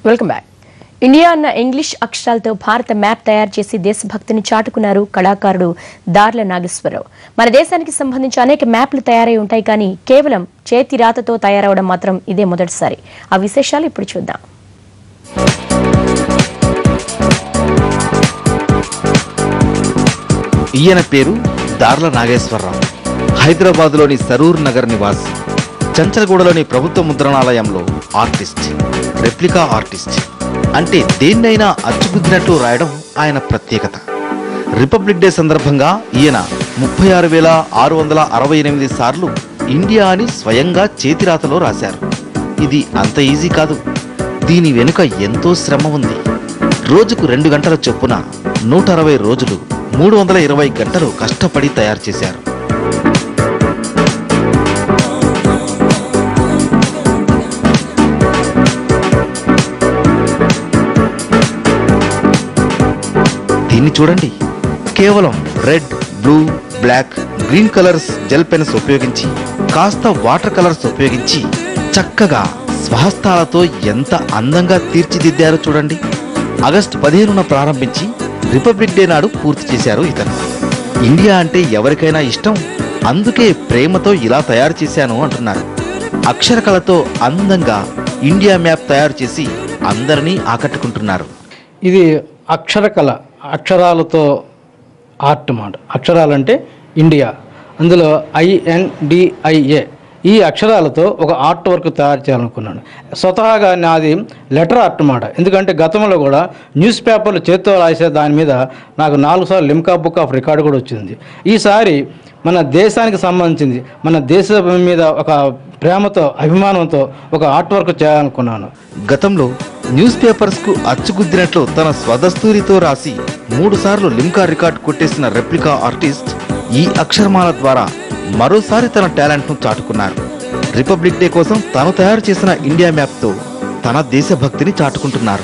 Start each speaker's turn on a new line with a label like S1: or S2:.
S1: Welcome back. India అన్న English అక్షరాలతో భారత మ్యాప్ తయారు చేసి దేశభక్తిని చాటుకున్నారు కళాకారుడు దార్ల నాగేశ్వరరావు. మన దేశానికి సంబంధించి అనేక మ్యాప్లు తయారై ఉంటాయి, కానీ కేవలం చేతి రాతతో తయారవడం మాత్రం ఇదే మొదటిసారి. ఆ విశేషాలు ఇప్పుడు చూద్దాం.
S2: ఈయన పేరు దార్ల నాగేశ్వరరావు. హైదరాబాద్లోని సరూర్ నగర్ నివాసి. చంచలగూడలోని ప్రభుత్వ ముద్రణాలయంలో ఆర్టిస్ట్, రెప్లికా ఆర్టిస్ట్. అంటే దేన్నైనా అచ్చుగుద్దినట్లు రాయడం ఆయన ప్రత్యేకత. రిపబ్లిక్ డే సందర్భంగా ఈయన 36,668 సార్లు ఇండియా అని స్వయంగా చేతిరాతలో రాశారు. ఇది అంత ఈజీ కాదు. దీని వెనుక ఎంతో శ్రమ ఉంది. రోజుకు 2 గంటల చొప్పున 160 రోజులు 320 గంటలు కష్టపడి తయారు చేశారు. దీన్ని చూడండి. కేవలం red, blue, black, green colours gel pens ఉపయోగించి, కాస్త వాటర్ కలర్స్ ఉపయోగించి చక్కగా స్వహస్తాలతో ఎంత అందంగా తీర్చిదిద్దారో చూడండి. ఆగస్టు 15న ప్రారంభించి రిపబ్లిక్ డే నాడు పూర్తి చేశారు ఇతను. ఇండియా అంటే ఎవరికైనా ఇష్టం, అందుకే ప్రేమతో ఇలా తయారు చేశాను అంటున్నారు. అక్షరకళతో అందంగా ఇండియా మ్యాప్ తయారు చేసి అందరినీ ఆకట్టుకుంటున్నారు.
S3: ఇది అక్షరకళ, అక్షరాలతో ఆర్ట్ మాట. అక్షరాలంటే ఇండియా, అందులో INDIA. ఈ అక్షరాలతో ఒక ఆర్ట్ వర్క్ తయారు చేయాలనుకున్నాను. స్వతహాగా నాది లెటర్ ఆర్ట్ మాట. ఎందుకంటే గతంలో కూడా న్యూస్ పేపర్లు చేత్తో రాసే దాని మీద నాకు 4 సార్లు లిమ్కా బుక్ ఆఫ్ రికార్డు కూడా వచ్చింది. ఈసారి మన దేశానికి సంబంధించింది, మన దేశం మీద ఒక ప్రేమతో, అభిమానంతో ఒక ఆర్ట్ వర్క్ చేయాలనుకున్నాను.
S2: గతంలో న్యూస్ పేపర్స్కు అచ్చుగుద్దినట్లు తన స్వదస్తూరితో రాసి 3 సార్లు లిమ్కా రికార్డు కొట్టేసిన రెప్లికా ఆర్టిస్ట్ ఈ అక్షరమాల ద్వారా మరోసారి తన టాలెంట్ను చాటుకున్నారు. రిపబ్లిక్ డే కోసం తాను తయారు చేసిన ఇండియా మ్యాప్తో తన దేశభక్తిని చాటుకుంటున్నారు.